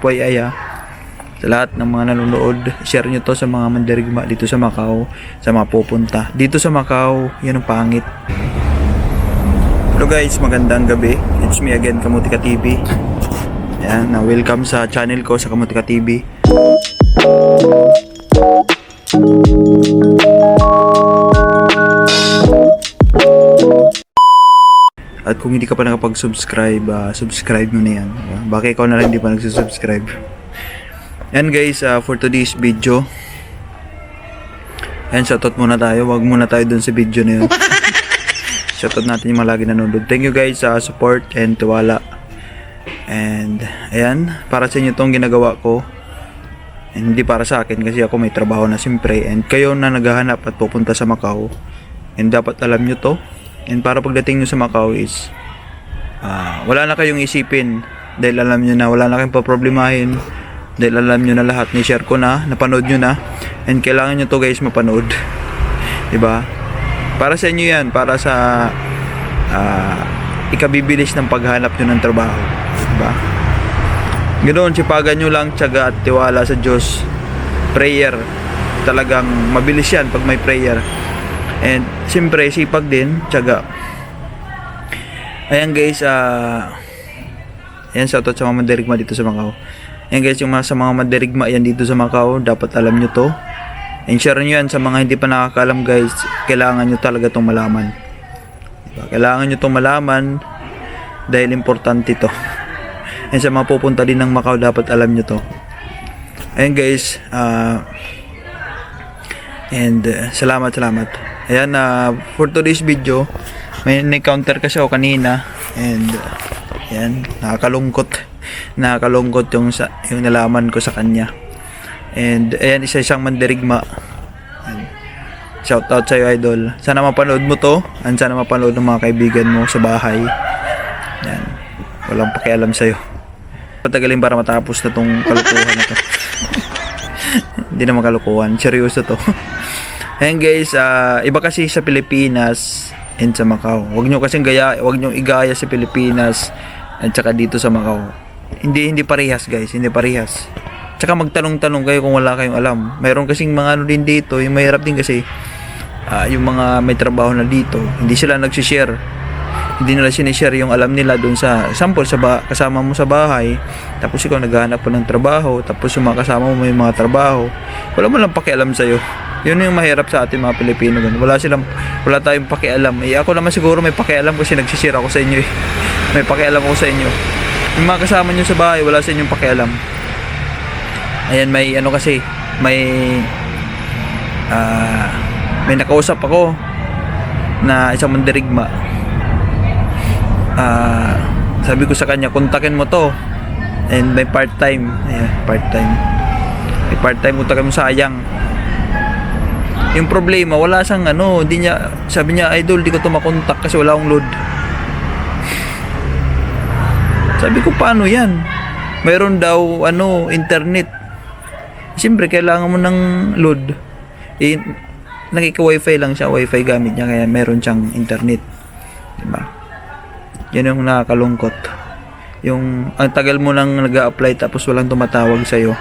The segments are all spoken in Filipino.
FYI sa lahat ng mga nanonood, share nyo to sa mga mandirigma dito sa Macau, sa mga pupunta dito sa Macau. Yan ang pangit. Hello guys, magandang gabi. It's me again, Kamutika TV. Yan, welcome sa channel ko sa Kamutika TV. At kung hindi ka pa nakapag-subscribe, subscribe mo na yan. Baka ikaw na lang hindi pa nagsusubscribe. Yan guys, for today's video. Yan, shoutout muna tayo. Wag muna tayo dun sa video na yun. Shoutout natin yung mga lagi nanonood. Thank you guys sa support and tiwala. And ayan, para sa inyo tong ginagawa ko. And hindi para sa akin kasi ako may trabaho na siyempre. And kayo na naghahanap at pupunta sa Macau. And dapat alam nyo to. And para pagdating nyo sa Macau is wala na kayong isipin. Dahil alam nyo na wala na kayong paproblemahin. Dahil alam nyo na lahat. Ni-share ko na, napanood nyo na. And kailangan nyo to guys mapanood. Diba? Para sa inyo yan. Para sa ikabibilis ng paghanap nyo ng trabaho. Diba? Ganoon, sipagan nyo lang tiyaga at tiwala sa Diyos. Prayer. Talagang mabilis yan pag may prayer. And siyempre sipag din, tiyaga. Ayan guys, ayan, shoutout sa mga mandirigma dito sa Macau. Ayan guys, yung sa mga mandirigma yan dito sa Macau, dapat alam nyo to. And share nyo yan sa mga hindi pa nakakaalam guys. Kailangan nyo talaga itong malaman. Diba? Kailangan nyo itong malaman dahil importante to. And sa mga pupunta din ng Macau, dapat alam nyo to. Ayan guys, salamat. Ayan, for today's video, may encounter kasi ako kanina. And ayan, nakakalungkot yung nalaman ko sa kanya. And ayan, isang mandirigma. Shout out sa iyo idol. Sana mapanood mo to. And sana mapanood ng mga kaibigan mo sa bahay. Ayan, walang pakialam sa'yo. Patagalin para matapos na tong kalukuhan na to. Hindi naman kalukuhan, seryoso to. Ayan guys, iba kasi sa Pilipinas and sa Macau. Huwag nyo igaya sa Pilipinas at saka dito sa Macau. Hindi parehas guys, hindi parehas. Tsaka magtanong-tanong kayo kung wala kayong alam. Mayroon kasing mga ano din dito, yung mahirap din kasi yung mga may trabaho na dito, hindi sila nagsishare. Hindi nila sinishare yung alam nila doon sa sample kasama mo sa bahay. Tapos ikaw naghahanap pa ng trabaho, tapos yung mga kasama mo may mga trabaho. Wala mo lang pakialam sa'yo. Yun yung mahirap sa atin mga Pilipino. Wala tayong pakialam. Ako naman siguro may pakialam kasi nagsishare ako sa inyo. May pakialam ako sa inyo. Yung mga kasama nyo sa bahay, wala sa inyong pakialam. Ayan, may nakausap ako na isang mandirigma. Sabi ko sa kanya, kontakin mo to. And may part-time. Ayan, part-time. May part-time, kontakin mo, sayang. Yung problema, wala siyang sabi niya, idol, di ko to makontak kasi wala akong load. Sabi ko, paano yan? Mayroon daw, internet. Siyempre, kailangan mo ng load. Nakika-wifi lang siya, wifi gamit niya, kaya meron siyang internet. Diba? Yan yung nakakalungkot. Yung, ang tagal mo nang nag-a-apply tapos walang tumatawag sa'yo.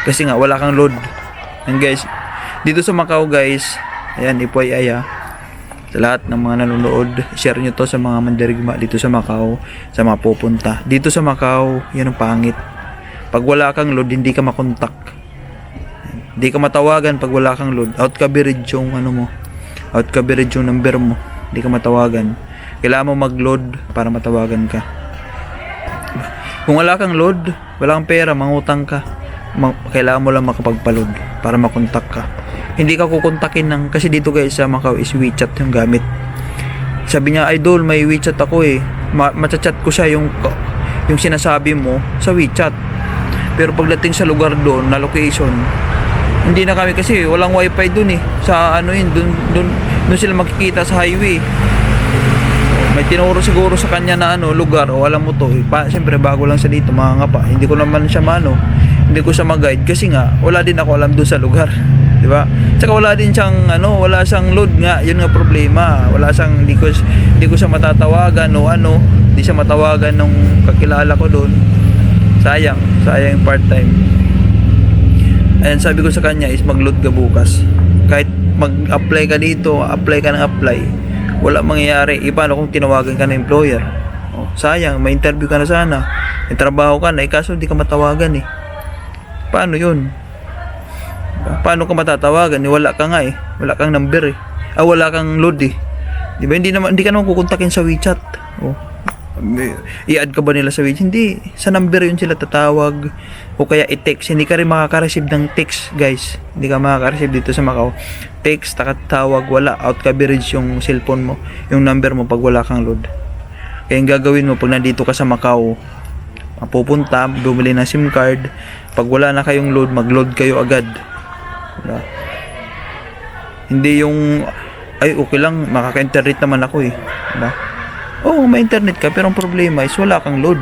Kasi nga, wala kang load. And guys, dito sa Macau guys, ayan, FYI sa lahat ng mga nanonood, share nyo to sa mga mandirigma dito sa Macau, sa mga pupunta dito sa Macau. Yan ang pangit. Pag wala kang load, hindi ka makontak, hindi ka matawagan. Pag wala kang load, out coverage yung out coverage yung number mo, hindi ka matawagan. Kailangan mo mag-load para matawagan ka. Kung wala kang load, wala kang pera, mangutang ka, kailangan mo lang makapagpa-load para makontak ka. Hindi ka kukontakin kasi dito guys sa Macau is WeChat yung gamit. Sabi niya, idol, may WeChat ako machat ko siya yung sinasabi mo sa WeChat. Pero pagdating sa lugar doon na location, hindi na kami kasi walang wifi doon sa doon sila makikita sa highway. May tinuro siguro sa kanya na lugar, o alam mo to, siyempre bago lang sa dito, mga pa, hindi ko naman siya hindi ko siya mag-guide kasi nga wala din ako alam doon sa lugar, di ba? Tsaka wala din siyang wala siyang load nga, yun nga problema. Wala siyang, hindi ko siya matatawagan o hindi siya matawagan nung kakilala ko doon. Sayang yung part-time. Ayan, sabi ko sa kanya is mag-load ka bukas. Kahit mag-apply ka dito, apply ka ng apply, wala mangyayari. Paano kung tinawagan ka ng employer? Oh, sayang, may interview ka na sana, may trabaho ka na, kaso di ka matawagan eh. Paano yun? Paano ka matatawagan? Wala ka nga eh. Wala kang number eh. Wala kang load eh. Di ba? Hindi ka naman kukontakin sa WeChat. Oh. I-add ka ba nila sa WeChat? Hindi. Sa number yun sila tatawag. O kaya i-text. Hindi ka rin makaka-receive ng text, guys. Hindi ka makaka-receive dito sa Macau. Text, takatawag, wala. Out coverage yung cellphone mo. Yung number mo pag wala kang load. Kaya yung gagawin mo pag nandito ka sa Macau, pupunta, bumili ng SIM card. Pag wala na kayong load, mag-load kayo agad. Diba? Hindi yung okay lang, makaka-internet naman ako eh. Diba? Oo, may internet ka, pero ang problema is wala kang load.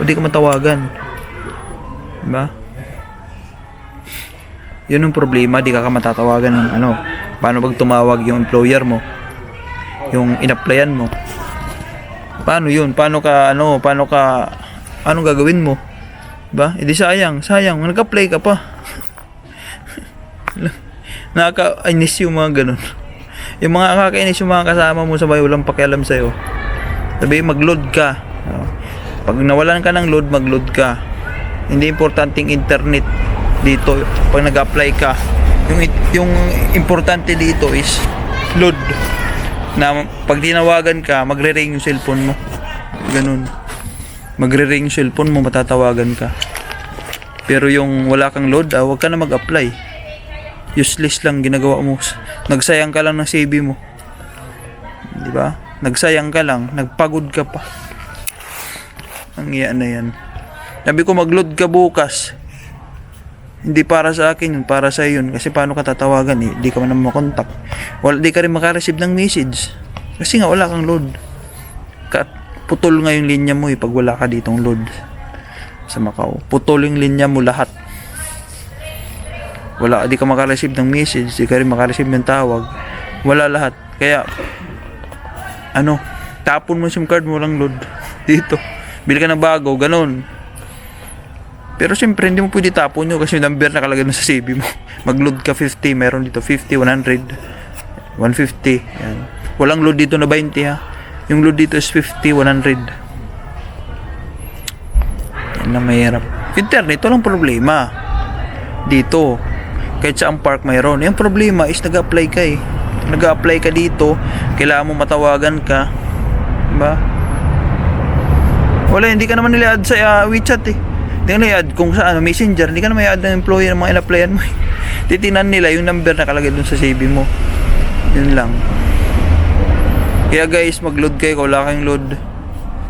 O di ka matawagan. Diba? Yun ang problema, di ka matatawagan ng paano pag tumawag yung employer mo, yung in-applyan mo. Paano yun? Paano ka anong gagawin mo? Diba? Hindi sayang, nag-apply ka pa. Nakakainis yung mga ganun. Yung mga nakakainis yung mga kasama mo sabay walang pakialam sa'yo. Sabi, mag-load ka. Pag nawalan ka ng load, mag-load ka. Hindi importanteng internet dito pag nag-apply ka. Yung importante dito is load. Na pag tinawagan ka, magre-ring yung cellphone mo. Ganun. Magre-ring yung cellphone mo, matatawagan ka. Pero yung wala kang load, wag ka na mag-apply. Useless lang ginagawa mo. Nagsayang ka lang ng CV mo. Di ba? Nagsayang ka lang, nagpagod ka pa. Ang iyan na yan. Sabi ko mag-load ka bukas. Hindi para sa akin yun, para sa yun. Kasi paano ka tatawagan eh? Di ka man makontak. Di ka rin makareceive ng message. Kasi nga wala kang load. Putol nga yung linya mo eh pag wala ka ditong load sa Macau. Putol yung linya mo lahat. Wala, di ka makareceive ng message, di ka rin makareceive ng tawag. Wala lahat. Kaya tapon mo SIM card mo, walang load dito. Bili ka ng bago, ganun. Pero siyempre hindi mo pwede tapon nyo kasi yung number nakalagay na sa CV mo. Mag-load ka 50, meron dito 50, 100, 150. Yan. Walang load dito na 20 ha. Yung load dito is 50, 100. Yan lang mahirap. Internet, walang problema. Dito. Kahit sa ang park mayroon. Yung problema is nag-apply ka eh. Nag-apply ka dito, kailangan mo matawagan ka. Diba? Wala, hindi ka naman nila add sa WeChat eh. Hindi ka nila add kung sa Messenger. Hindi ka naman i-add ng employer ng mga in-applyan mo eh. Titinan nila yung number na nakalagay dun sa CV mo. Yun lang. Kaya guys, mag-load kayo kung wala kayong load.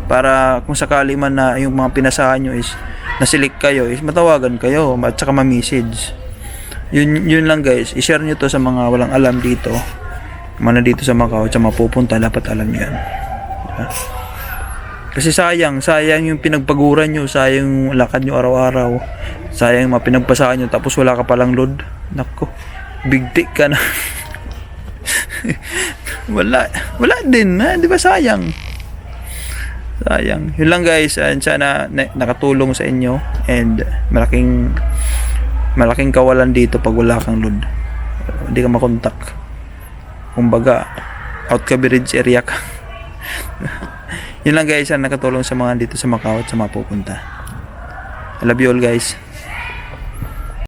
Para kung sakali man na yung mga pinasahan nyo is na-select kayo, is matawagan kayo at saka ma-message. Yun lang guys, i-share nyo to sa mga walang alam dito. Mana dito sa Macau at mapupunta, dapat alam yan. Diba? Kasi sayang yung pinagpaguran nyo, sayang yung lakad nyo araw-araw, sayang yung mga pinagpasahan nyo, tapos wala ka palang load. Nako, big tick ka na. wala din ha, di ba? Sayang. Yun lang guys, sana nakatulong sa inyo, and malaking kawalan dito pag wala kang load. Hindi ka makontak, kumbaga out coverage area ka. Yun lang guys, nakatulong sa mga dito sa Macau at sa mga pupunta. I love you all guys.